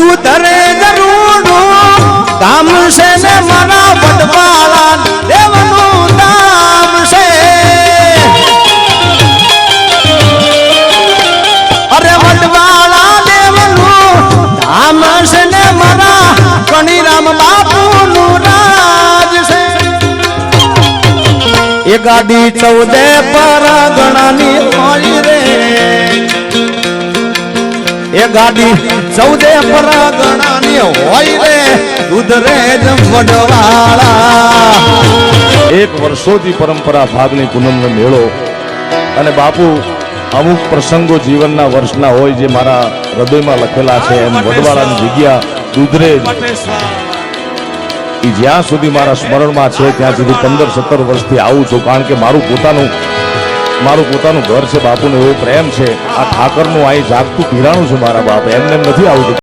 દૂધરે ગરુડું કામ છે ને મારા વડવાળા દેવનું નામ છે અરે વડવાળા દેવનું નામ છે ને મારા કણીરામ બાપુનું રાજ છે એ ગાડી 14 પરગણાની હોય રે એ ગાડી 14 પરગણાની હોય રે દૂધરે વડવાળા એક વર્ષોથી પરંપરા ફાગણી પૂનમનો મેળો અને બાપુ અમુક પ્રસંગો જીવનના વર્ષના હોય જે મારા હૃદયમાં લખેલા છે એમ વડવાળાની જગ્યા દૂધરેજ જ્યાં સુધી મારા સ્મરણમાં છે ત્યાં સુધી 15-17 વર્ષથી આવું છું કારણ કે મારું પોતાનું ઘર છે બાપુને એવો પ્રેમ છે આ ઠાકરનું અહીં જાગતું પીરાણું છે મારા બાપ એમને એમ નથી આવતું